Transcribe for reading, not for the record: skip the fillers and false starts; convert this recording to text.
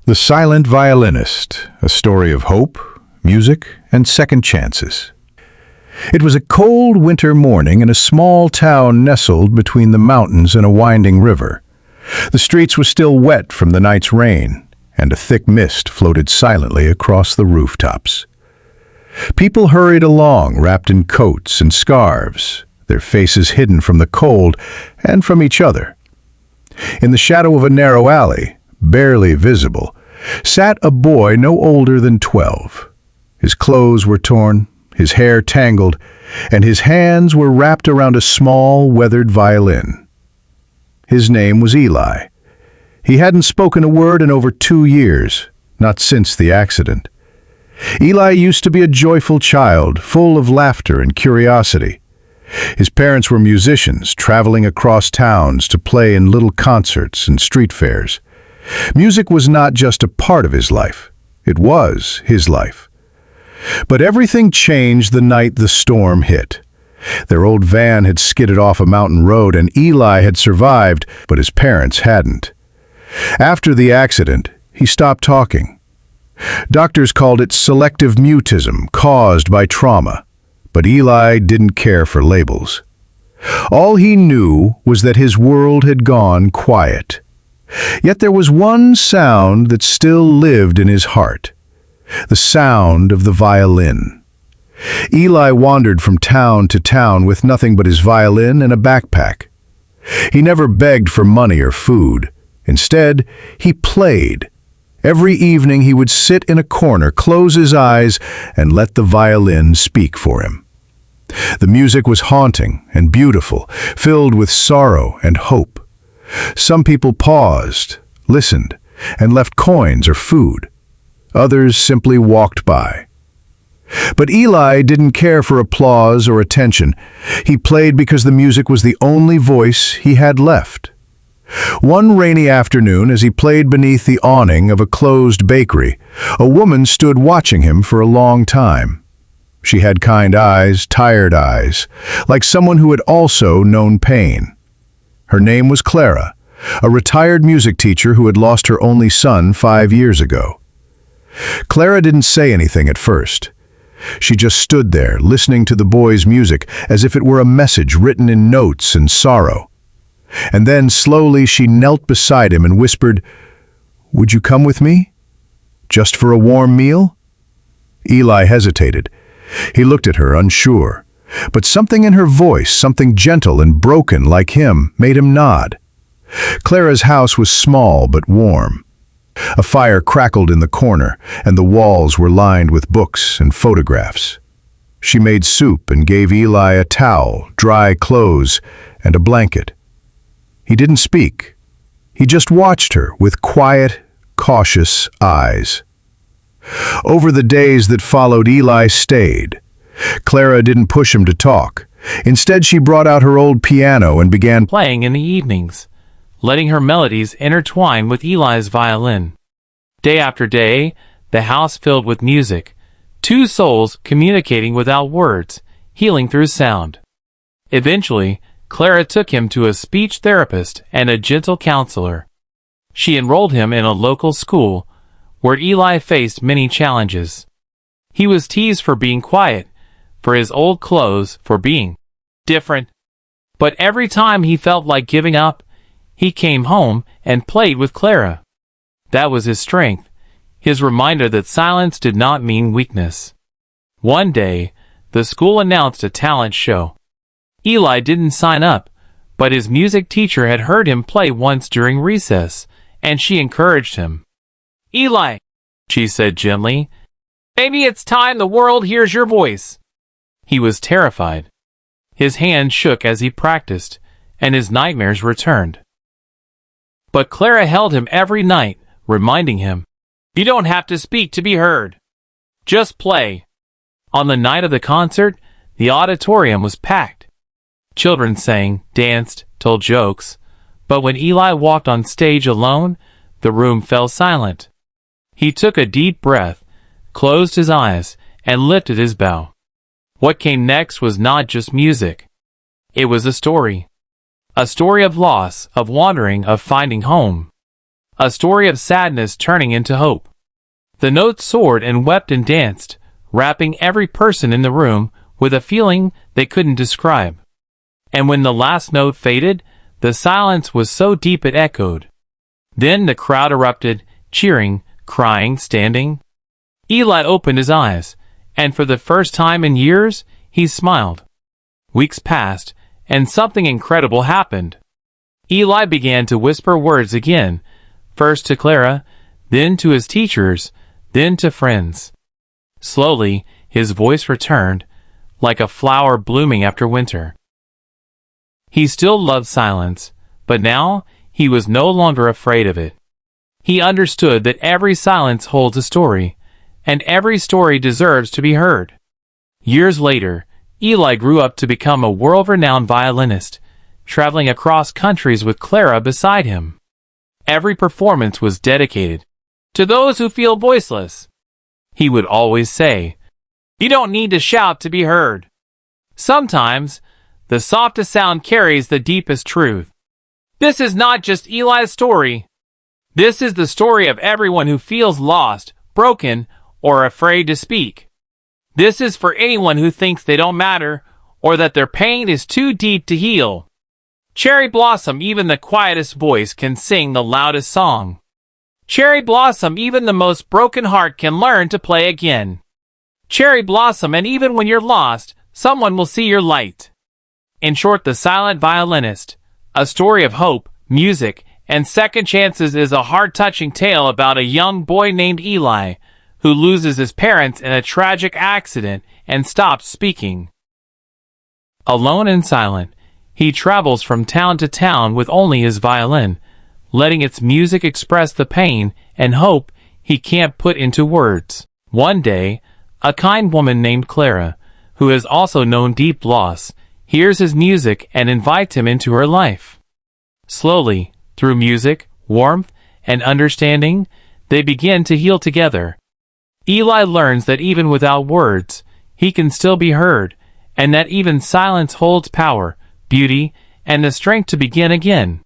The Silent Violinist, a story of hope, music, and second chances. It was a cold winter morning in a small town nestled between the mountains and a winding river. The streets were still wet from the night's rain, and a thick mist floated silently across the rooftops. People hurried along wrapped in coats and scarves, their faces hidden from the cold and from each other. In the shadow of a narrow alley, barely visible, sat a boy no older than 12. His clothes were torn, his hair tangled, and his hands were wrapped around a small, weathered violin. His name was Eli. He hadn't spoken a word in over 2 years, not since the accident. Eli used to be a joyful child, full of laughter and curiosity. His parents were musicians, traveling across towns to play in little concerts and street fairs. Music was not just a part of his life, it was his life. But everything changed the night the storm hit. Their old van had skidded off a mountain road and Eli had survived, but his parents hadn't. After the accident, he stopped talking. Doctors called it selective mutism caused by trauma, but Eli didn't care for labels. All he knew was that his world had gone quiet. Yet there was one sound that still lived in his heart. The sound of the violin. Eli wandered from town to town with nothing but his violin and a backpack. He never begged for money or food. Instead, he played. Every evening he would sit in a corner, close his eyes, and let the violin speak for him. The music was haunting and beautiful, filled with sorrow and hope. Some people paused, listened, and left coins or food. Others simply walked by. But Eli didn't care for applause or attention. He played because the music was the only voice he had left. One rainy afternoon, as he played beneath the awning of a closed bakery, a woman stood watching him for a long time. She had kind eyes, tired eyes, like someone who had also known pain. Her name was Clara, a retired music teacher who had lost her only son 5 years ago. Clara didn't say anything at first. She just stood there, listening to the boy's music as if it were a message written in notes and sorrow. And then slowly she knelt beside him and whispered, "Would you come with me? Just for a warm meal?" Eli hesitated. He looked at her, unsure. But something in her voice, something gentle and broken like him, made him nod. Clara's house was small but warm. A fire crackled in the corner, and the walls were lined with books and photographs. She made soup and gave Eli a towel, dry clothes, and a blanket. He didn't speak. He just watched her with quiet, cautious eyes. Over the days that followed, Eli stayed. Clara didn't push him to talk. Instead, she brought out her old piano and began playing in the evenings, letting her melodies intertwine with Eli's violin. Day after day, the house filled with music, two souls communicating without words, healing through sound. Eventually, Clara took him to a speech therapist and a gentle counselor. She enrolled him in a local school, where Eli faced many challenges. He was teased for being quiet, for his old clothes, for being different. But every time he felt like giving up, he came home and played with Clara. That was his strength, his reminder that silence did not mean weakness. One day, the school announced a talent show. Eli didn't sign up, but his music teacher had heard him play once during recess, and she encouraged him. "Eli," she said gently, "maybe it's time the world hears your voice." He was terrified. His hand shook as he practiced, and his nightmares returned. But Clara held him every night, reminding him, "You don't have to speak to be heard. Just play." On the night of the concert, the auditorium was packed. Children sang, danced, told jokes, but when Eli walked on stage alone, the room fell silent. He took a deep breath, closed his eyes, and lifted his bow. What came next was not just music. It was a story. A story of loss, of wandering, of finding home. a story of sadness turning into hope. The notes soared and wept and danced, wrapping every person in the room with a feeling they couldn't describe. And when the last note faded, the silence was so deep it echoed. Then the crowd erupted, cheering, crying, standing. Eli opened his eyes, and for the first time in years, he smiled. Weeks passed, and something incredible happened. Eli began to whisper words again, first to Clara, then to his teachers, then to friends. Slowly, his voice returned, like a flower blooming after winter. He still loved silence, but now he was no longer afraid of it. He understood that every silence holds a story, and every story deserves to be heard. Years later, Eli grew up to become a world-renowned violinist, traveling across countries with Clara beside him. Every performance was dedicated to those who feel voiceless. He would always say, "You don't need to shout to be heard." Sometimes, the softest sound carries the deepest truth. This is not just Eli's story. This is the story of everyone who feels lost, broken, or afraid to speak. This is for anyone who thinks they don't matter, or that their pain is too deep to heal. Cherry Blossom, even the quietest voice can sing the loudest song. Cherry Blossom, even the most broken heart can learn to play again. Cherry Blossom, and even when you're lost, someone will see your light. In short, The Silent Violinist, a story of hope, music, and second chances, is a heart-touching tale about a young boy named Eli, who loses his parents in a tragic accident and stops speaking. Alone and silent, he travels from town to town with only his violin, letting its music express the pain and hope he can't put into words. One day, a kind woman named Clara, who has also known deep loss, hears his music and invites him into her life. Slowly, through music, warmth, and understanding, they begin to heal together. Eli learns that even without words, he can still be heard, and that even silence holds power, beauty, and the strength to begin again.